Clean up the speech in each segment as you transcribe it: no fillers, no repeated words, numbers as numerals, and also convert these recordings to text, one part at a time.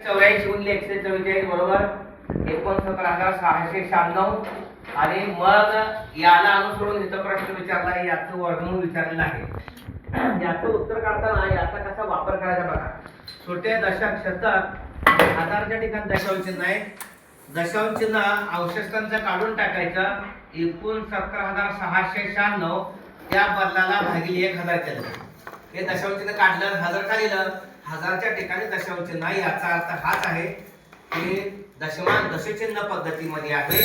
84 गुणिले 144 बरोबर 69,696 आणि मग याला अनुसरून इथं प्रश्न विचारला आहे, याचं वर्गमूळ विचारलेलं आहे. याचं उत्तर काढताना याचा कसा वापर करायचा बघा. छोटे दशक शतक हजारच्या ठिकाणी दशांश चिन्ह आहे. दशांश चिन्ह अंशस्थानचं काढून टाकायचं. 69,696 त्या बदलाला भागिले 1000 केलं. हे दशांश चिन्ह काढलं, 1000 का लिहिलं. हजारच्या ठिकाणी दशांश चिन्ह आहे. याचा अर्थ हाच आहे की दशमान दशचिन्ह पद्धतीमध्ये आहे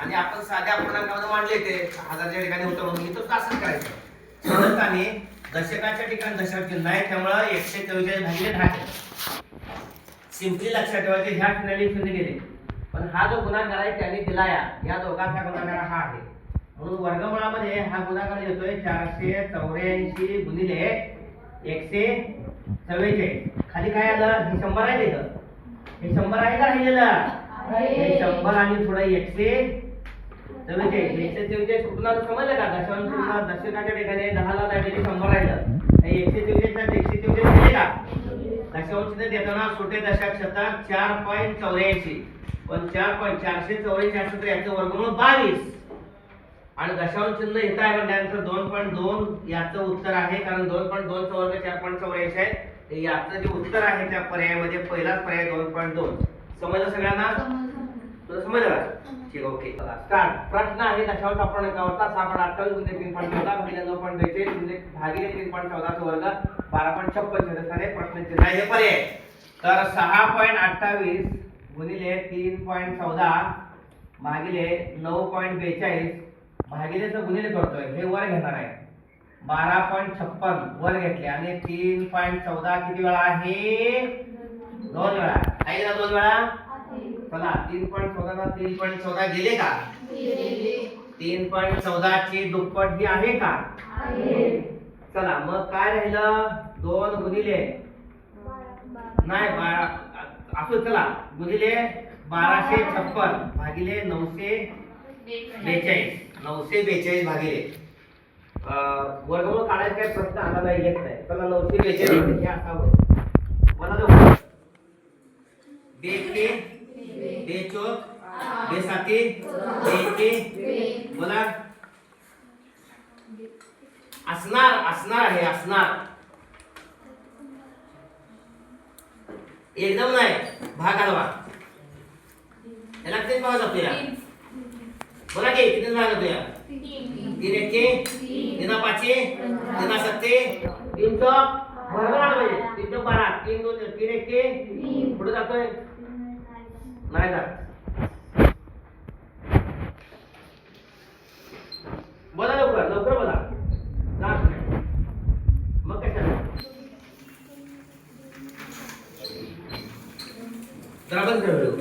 आणि आपण साध्या पूर्णांकामध्ये मांडले ते हजारच्या ठिकाणी होतं म्हणून इथं असंच करायचं. सहजताने दशकाच्या ठिकाणी दशांश चिन्ह आहे त्यामुळे 144 भागिले 10. सिंपली लक्षात ठेवायचे ह्या शून्याने शून्य गेले पण हा जो गुणाकार आहे त्याने दिला या दोघांचा गुणाकार हा आहे म्हणून वर्गमूळामध्ये हा गुणाकार येतोय 484 गुणिले 144. खाली काय आलं? हे 100 आहे इथं. हे 100 आहे का राहिलेलं? हे 100 आणि थोडं 144 कुठून आलं समजलं का? दशांश चिन्ह दशकाच्या ठिकाणी 10 ला दाबले 100 राहिलं. हे 144 ला 144 दिले का? दशांश चिन्ह देताना छोटे दशक शतक 4.84 पण 4.484 असं तर याचं वर्गमूळ 22 आणि दशांश चिन्ह इथं आहे म्हणजे 2.2 याचं उत्तर आहे कारण 2.2 चा वर्ग 4.84 आहे. याचं जे उत्तर आहे त्या पर्यायामध्ये पहिलाच पर्याय 2.2. समजलं सगळ्यांना? तुला समजलं का? ठीक ओके. स्टार्ट. प्रश्न आहे दशांश अपूर्णांकावरचा 6.28 गुणिले 3.14 भागिले 9.42 गुणिले भागिले 3.14 चा वर्ग 12.56 असे प्रश्नाचे आहे हे पर्याय. तर 6.28 गुणिले 3.14 भागिले 9.42 भागिलेचं गुणिले करतोय हे वर घेणार आहे. 12.56 वर घेतले आणि 3.14 किती वेळा आहे? 2 वेळा आहे ना? 2 वेळा. चला 3.14 ला 3.14 गेले का? गेले. 3.14 ची दुप्पट ही आहे का? आहे. चला मग काय राहिलं? 2 गुणिले नाही 12 असो चला गुणिले 1256 भागिले 942 942 भागिले वर्गमूळ काढायचा काय प्रश्न आला नाही येत नाही. चला 942 हे असावं. मला जाऊ बेके बेचोक बेसाती बेके बोला असणार आहे असणार एकदम नाही भाग आला याला किती भाग जातो या बोला की किती भाग जातो या 3 एके 3 पाचे 3 सत्ते 3 चौक बरोबर आलं पाहिजे 3 चौक 12 3 2 3 एके पुढे जातोय नाही जात. बोला लवकर बोला मग कशाला जरा बंद कर व्हिडिओ.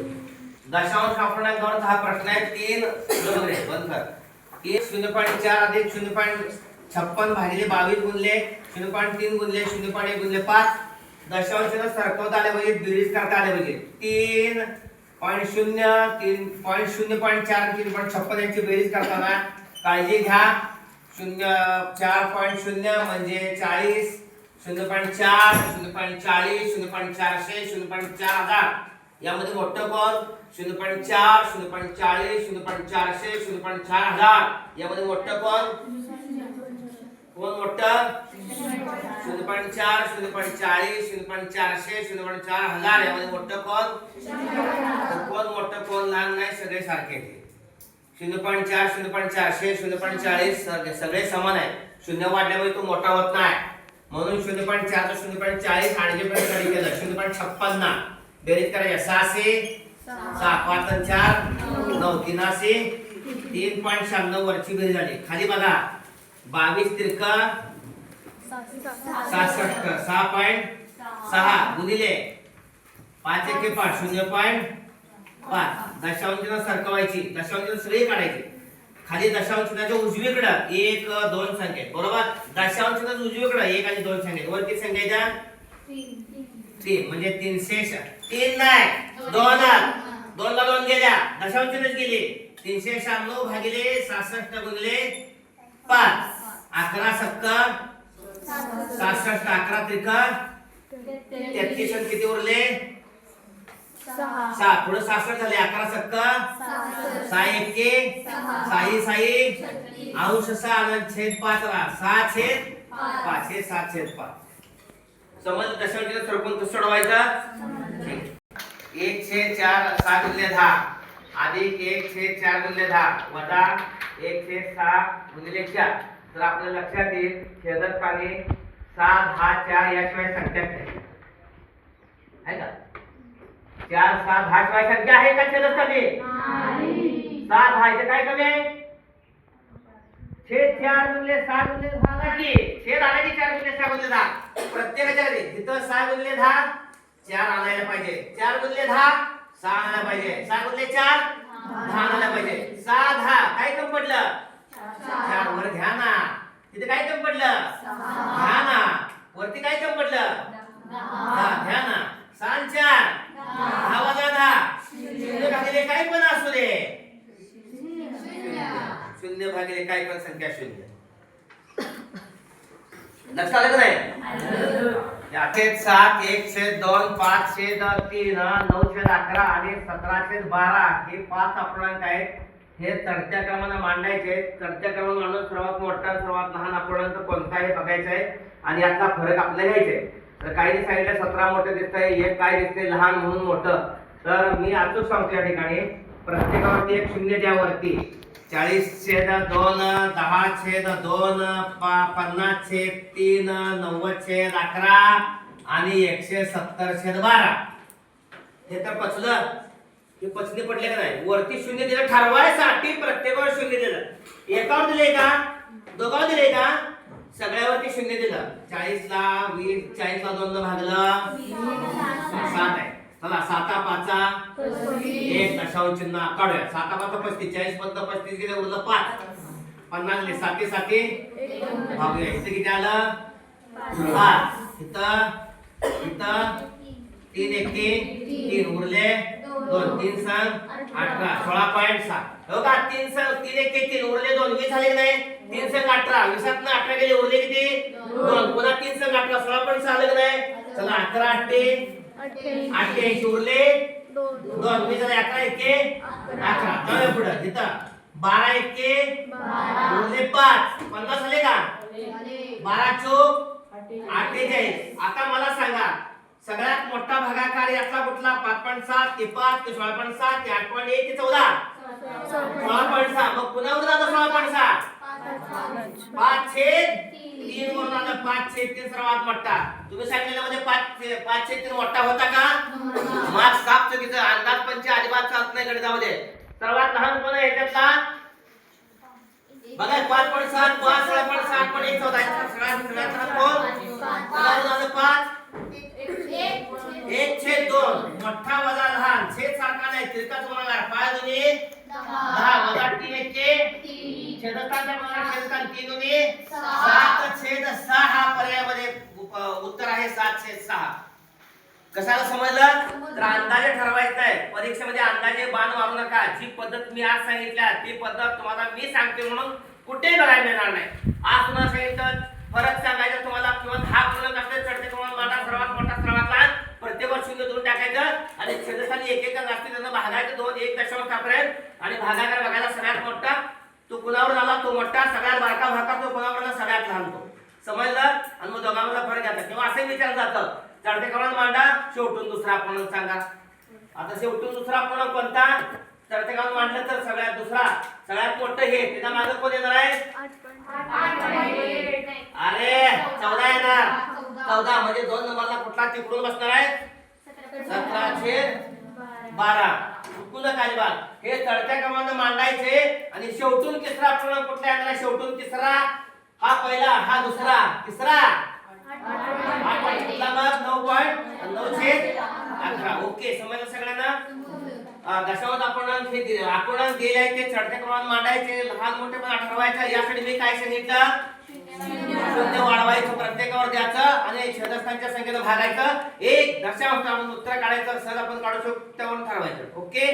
दशांश अपूर्णांकावरचा हा प्रश्न आहे. 3 बरोबर आहे बंद कर. 0.4 अधिक 0.56 भागिले 22 गुणिले 0.3 गुणिले 0.1 गुणिले 5 दशांश चिन्ह सरकवता आले पाहिजे बेरीज करता आले पाहिजे. 3.0 3.0.4 3.56 यांची बेरीज करताना काळजी घ्या. 4.0 म्हणजे 40 0.4 0.40 0.400 0.4000 यामध्ये मोठं कोण 0.4 0.40 0.400 0.4000 यामध्ये मोठं कोण मोठं 0.4 0.40 0.400 0.4000 यामध्ये मोठं कोण मोठं कोण लहान नाही सगळे सारखे. 0.4 0.400 0.40 सगळे समान आहे. शून्य वाढल्यामुळे तो मोठा होत नाही म्हणून 0.4 0.40 आणि केलं 0.56 बेरीज करायची 6 5 4 9 3.96 वरची बेरीज झाली. खाली बघा 22 त्रिका 66 6.6 गुणिले 5 एके 5 0.5 दशांश चिन्ह सरकवायची दशांश चिन्ह सगळी काढायची. खाली दशांश चिन्हाच्या उजवीकडे 1 2 संख्या बरोबर. दशांश चिन्हाच्या उजवीकडे 1 आणि 2 संख्या वर किती संख्या द्या 3 म्हणजे 303 नाही 2 ला 2 गेल्या दशांश चिन्ह गेली 396 भागिले 66 गुणिले 5 11 70 67 11 त्रिका 33 किती उरले 6 पुढे 66 झाले 11 सक्का 6 एके 6 साई अंश 6 आणि छेद 5 ला 6 छेद 5 हे 7 छेद 5 समज दशांशाचा सरपंच कसं सोडवायचं 1 छेद 4 6 गुणिले 10 अधिक 1 छेद 4 गुणिले 10 वजा 1 छेद 6 गुणिले 4 तर आपल्या लक्षात येईल छेदस्थानी 6 10 4 याशिवाय संख्या नाही आहे का 4 6 10 शिवाय संख्या आहे का छेदस्थानी नाही 6 10 इथे काय कमी आहे छेद 4 गुणिले 6 गुणिले 10 ला की छेद आला की 4 गुणिले 6 गुणिले 10 प्रत्येकाच्या घरी तिथं 6 गुणिले 10 4 आणायला पाहिजे 4 गुणिले 10 6 आणायला पाहिजे 6 गुणिले 4 10 आणायला पाहिजे 6 10 काय कम पडलं 4 वर घ्या ना तिथे काय कम पडलं 10 ना वरती काय कम पडलं 10 घ्या ना 6 4 10 वजा 10 शून्य भागिले काय पण असू दे शून्य भागिले काय पण संख्या शून्य लक्षात आलं का नाही अखेर 7 1 छेद 2 5 छेद 3 9 छेद 11 आणि 17 छेद 12 हे 5 अपूर्णांक आहेत हे चढत्या क्रमाने मांडायचे चढत्या क्रमाने मांडून सर्वात मोठा सर्वात लहान अपूर्णांक कोणता हे बघायचा आहे आणि यातला फरक आपल्याला घ्यायचा आहे तर काही सांगितलं 17 मोठं दिसतंय एक काय दिसतंय लहान म्हणून मोठं तर मी अचूक सांगतो या ठिकाणी प्रत्येकावरती एक शून्य द्या वरती 40 छेद 2 10 छेद 2 50 छेद 3 90 छेद 11 आणि 170 छेद 12 हे तर पचलं हे पचने पडले का नाही वरती शून्य दिलं ठरवायसाठी प्रत्येकावर शून्य दिलं एकावर दिले का दोघावर दिले का सगळ्यावरती शून्य दिलं 40 ला 20 40 ला 2 न भागलं 7 आहे चला 7 5 एक दशांश चिन्ह काढूया 7 5 35 40 बंद 35 गेले उरलं 5 50 ले 7 7 भागूया इथे किती आलं 5 इथं 3 1 3 उरले 2 3 3 18 16.6 हो का 3 3 1 3 उरले 2 20 झाले नाही 3 18 20 न 18 गेले उरले किती 2 पुन्हा 3 18 16.6 आले नाही चला 11 88 उरले 2 20 झाले 11 1 11 जाऊया पुढे तिथं 12 1 उरले 5 50 झाले का 12 चौक 48 आता मला सांगा सगळ्यात मोठा भागाकार यातला कुठला 5.7 ते 5 ते 16.7 ते 8.1 ते 14 16.6 मग पुन्हा उरला 16.6 5 छेद 3 वरून आलं 5 छेद 3 सर्वात मोठा तुम्ही सांगितलेलं म्हणजे 5 छेद 3 मोठा होता का मार्क्स साफ चुकीचं अंदाज पंच अजिबात चालत नाही गणितामध्ये सर्वात लहान कोण आहे याच्यातला बघा 5.7 5 16.7 पण 1 14 सगळ्यात लहान कोण झालं 5 1 छेद 2 मोठा वजा लहान छेद सारखा नाही तिरकाच होणार 5 दुनी 10 वजा 3 1 छेदस्थानच्या बरोबर छेदस्थान 3 दुनी 7 छेद 6 हा पर्यायामध्ये उत्तर आहे 7 छेद 6 कशाला समजलं तर अंदाजे ठरवायचं आहे परीक्षेमध्ये अंदाजे बाण मारू नका जी पद्धत मी आज सांगितल्या ती पद्धत तुम्हाला मी सांगते म्हणून कुठेही बघायला मिळणार नाही आज तुम्हाला सांगितलं फरक सांगायचा तुम्हाला किंवा 10 पूर्णांक असले चढते क्रमांक मांडा सर्वात मोठा सर्वात लहान प्रत्येक शून्य दोन टाकायचं आणि छेदस्थानी एक एक जास्तीत जास्त भागायचं 2 1 दशांश टाकायचं आणि भागाकार बघायला सगळ्यात मोठा तो कुणावर आला तो मोठा सगळ्यात बारका भागा तो कुणावर आला सगळ्यात लहान तो समजलं आणि मग दोघांमधला फरक घ्यायचा किंवा असं विचारलं जातं चढते क्रमांक मांडा शेवटून दुसरा अपूर्णांक सांगा आता शेवटून दुसरा अपूर्णांक कोणता चढते क्रमांक मांडलं तर सगळ्यात दुसरा सगळ्यात मोठं हे त्याच्या मागे कोण येणार आहे अरे 14 येणार 14 म्हणजे 2 नंबरला कुठला तिकडून बसणार आहे 17 छेद 12 चुकून अजिबात हे चढत्या क्रमांक मांडायचे आणि शेवटून तिसरा अपूर्णांक कुठला येणार आहे शेवटून तिसरा हा पहिला हा दुसरा तिसरा 8 कुठला मग 9 छेद 11 ओके समजलं सगळ्यांना दशांश अपूर्णांक हे अपूर्णांक दिले आहे ते चढत्या क्रमांक मांडायचे लहान मोठे पण ठरवायचे यासाठी मी काय सांगितलं शून्य वाढवायचं प्रत्येकावर द्यायचं आणि छेदस्थानच्या संख्येने भागायचं एक दशांश उत्तर काढायचं सहज आपण काढू शकतो त्यावरून ठरवायचं ओके